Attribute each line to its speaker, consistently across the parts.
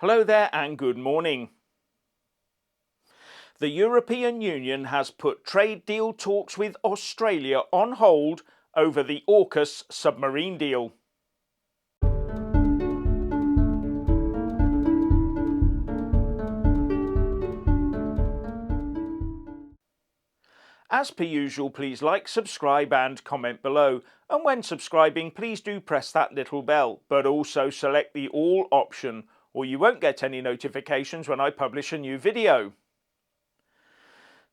Speaker 1: Hello there and good morning. The European Union has put trade deal talks with Australia on hold over the Aukus submarine deal. As per usual, please like, subscribe and comment below. And when subscribing, please do press that little bell, but also select the all option, or you won't get any notifications when I publish a new video.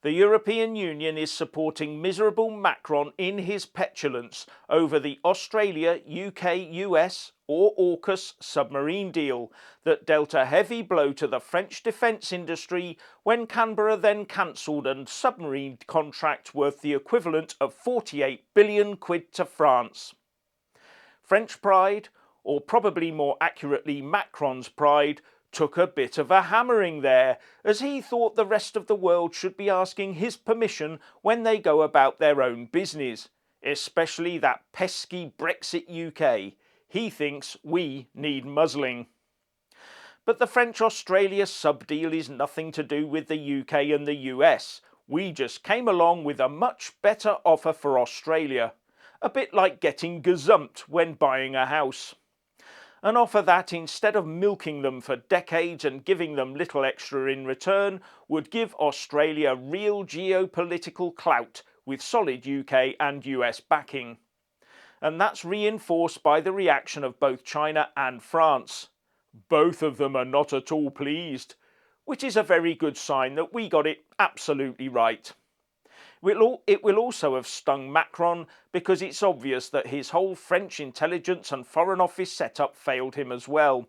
Speaker 1: The European Union is supporting miserable Macron in his petulance over the Australia, UK, US or AUKUS submarine deal that dealt a heavy blow to the French defence industry when Canberra then cancelled a submarine contract worth the equivalent of 48 billion quid to France. French pride, or probably more accurately Macron's pride, took a bit of a hammering there, as he thought the rest of the world should be asking his permission when they go about their own business, especially that pesky Brexit UK. He thinks we need muzzling. But the French-Australia sub-deal is nothing to do with the UK and the US. We just came along with a much better offer for Australia. A bit like getting gazumped when buying a house. An offer that, instead of milking them for decades and giving them little extra in return, would give Australia real geopolitical clout with solid UK and US backing. And that's reinforced by the reaction of both China and France. Both of them are not at all pleased, which is a very good sign that we got it absolutely right. It will also have stung Macron because it's obvious that his whole French intelligence and foreign office setup failed him as well.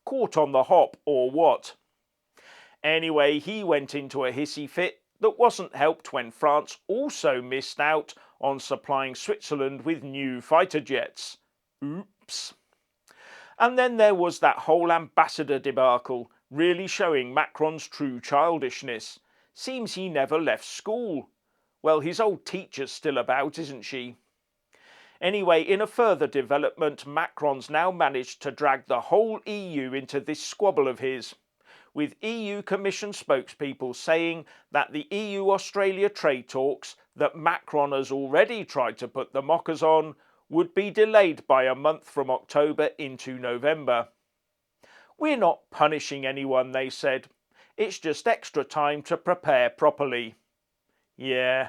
Speaker 1: Caught on the hop or what? Anyway, he went into a hissy fit that wasn't helped when France also missed out on supplying Switzerland with new fighter jets. Oops. And then there was that whole ambassador debacle, really showing Macron's true childishness. Seems he never left school. Well, his old teacher's still about, isn't she? Anyway, in a further development, Macron's now managed to drag the whole EU into this squabble of his, with EU Commission spokespeople saying that the EU-Australia trade talks that Macron has already tried to put the mockers on would be delayed by a month from October into November. We're not punishing anyone, they said. It's just extra time to prepare properly. Yeah.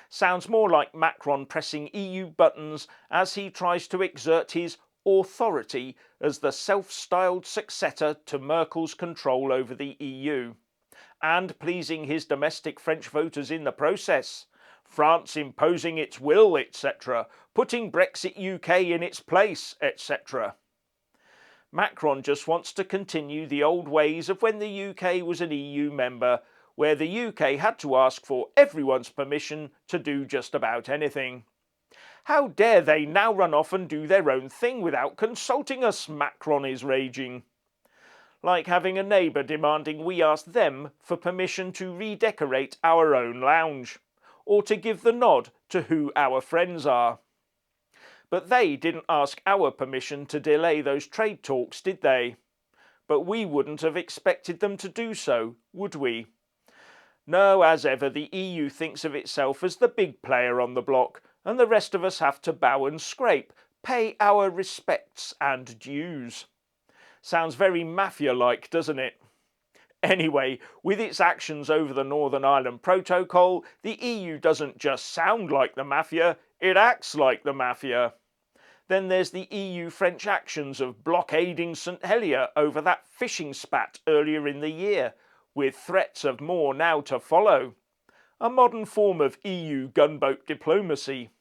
Speaker 1: Sounds more like Macron pressing EU buttons as he tries to exert his authority as the self-styled successor to Merkel's control over the EU, and pleasing his domestic French voters in the process. France imposing its will, etc., putting Brexit UK in its place, etc. Macron just wants to continue the old ways of when the UK was an EU member, where the UK had to ask for everyone's permission to do just about anything. How dare they now run off and do their own thing without consulting us, Macron is raging. Like having a neighbour demanding we ask them for permission to redecorate our own lounge, or to give the nod to who our friends are. But they didn't ask our permission to delay those trade talks, did they? But we wouldn't have expected them to do so, would we? No, as ever, the EU thinks of itself as the big player on the block, and the rest of us have to bow and scrape, pay our respects and dues. Sounds very mafia-like, doesn't it? Anyway, with its actions over the Northern Ireland Protocol, the EU doesn't just sound like the mafia, it acts like the mafia. Then there's the EU-French actions of blockading St Helier over that fishing spat earlier in the year, with threats of more now to follow. A modern form of EU gunboat diplomacy.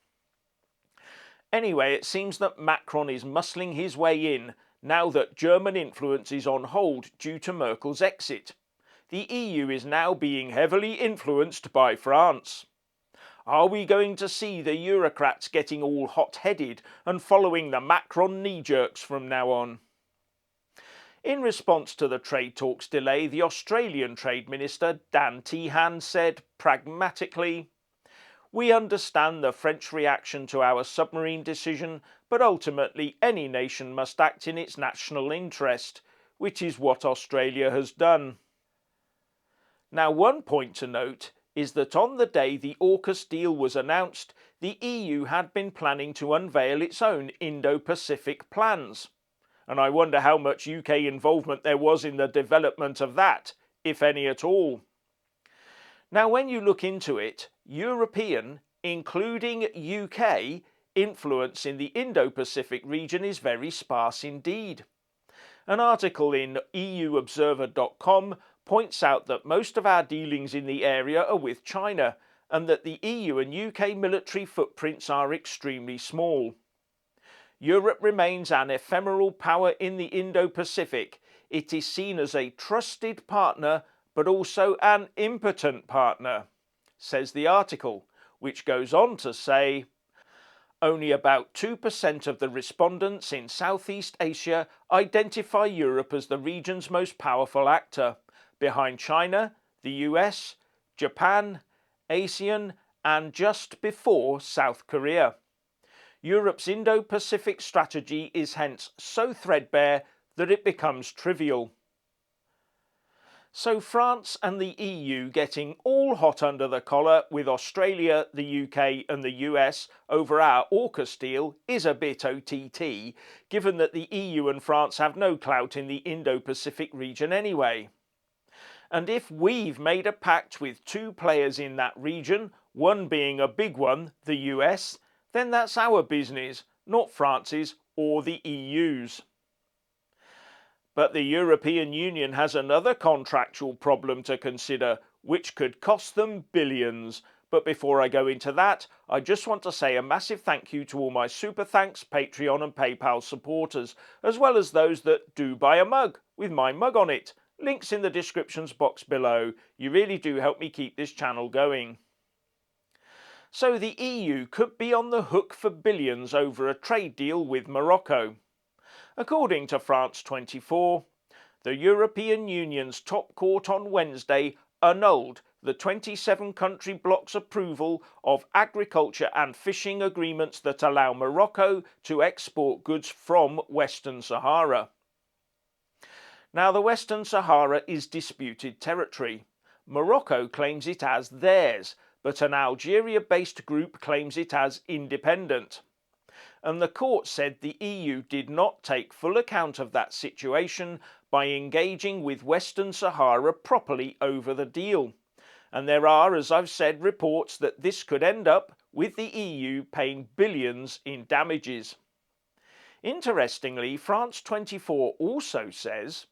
Speaker 1: Anyway, it seems that Macron is muscling his way in now that German influence is on hold due to Merkel's exit. The EU is now being heavily influenced by France. Are we going to see the Eurocrats getting all hot-headed and following the Macron knee-jerks from now on? In response to the trade talks delay, the Australian Trade Minister, Dan Tehan, said pragmatically, "We understand the French reaction to our submarine decision, but ultimately any nation must act in its national interest. which is what Australia has done. Now, one point to note is that on the day the Aukus deal was announced, the EU had been planning to unveil its own Indo-Pacific plans. And I wonder how much UK involvement there was in the development of that, if any at all. Now, when you look into it, European, including UK, influence in the Indo-Pacific region is very sparse indeed. An article in EUobserver.com points out that most of our dealings in the area are with China, and that the EU and UK military footprints are extremely small. Europe remains an ephemeral power in the Indo-Pacific. It is seen as a trusted partner, but also an impotent partner, says the article, which goes on to say, only about 2% of the respondents in Southeast Asia identify Europe as the region's most powerful actor, behind China, the US, Japan, ASEAN, and just before South Korea. Europe's Indo-Pacific strategy is hence so threadbare that it becomes trivial. So France and the EU getting all hot under the collar with Australia, the UK and the US over our Aukus deal is a bit OTT, given that the EU and France have no clout in the Indo-Pacific region anyway. And if we've made a pact with two players in that region, one being a big one, the US, then that's our business, not France's or the EU's. But the European Union has another contractual problem to consider, which could cost them billions. But before I go into that, I just want to say a massive thank you to all my Super Thanks, Patreon and PayPal supporters, as well as those that do buy a mug with my mug on it. Links in the descriptions box below. You really do help me keep this channel going. So the EU could be on the hook for billions over a trade deal with Morocco. According to France 24, the European Union's top court on Wednesday annulled the 27-country bloc's approval of agriculture and fishing agreements that allow Morocco to export goods from Western Sahara. Now, the Western Sahara is disputed territory. Morocco claims it as theirs, but an Algeria-based group claims it as independent. And the court said the EU did not take full account of that situation by engaging with Western Sahara properly over the deal. And there are, as I've said, reports that this could end up with the EU paying billions in damages. Interestingly, France 24 also says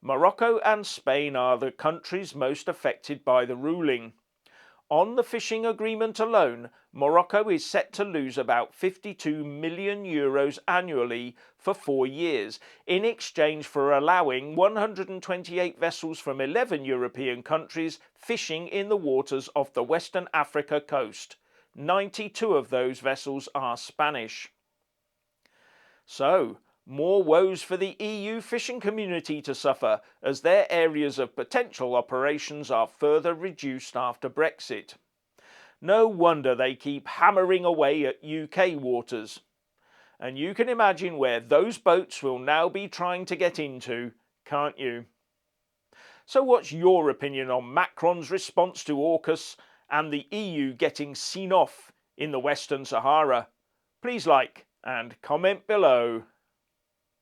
Speaker 1: Morocco and Spain are the countries most affected by the ruling. On the fishing agreement alone, Morocco is set to lose about €52 million annually for 4 years, in exchange for allowing 128 vessels from 11 European countries fishing in the waters off the Western Africa coast. 92 of those vessels are Spanish. So, more woes for the EU fishing community to suffer, as their areas of potential operations are further reduced after Brexit. No wonder they keep hammering away at UK waters. And you can imagine where those boats will now be trying to get into, can't you? So what's your opinion on Macron's response to Aukus and the EU getting seen off in the Western Sahara? Please like and comment below.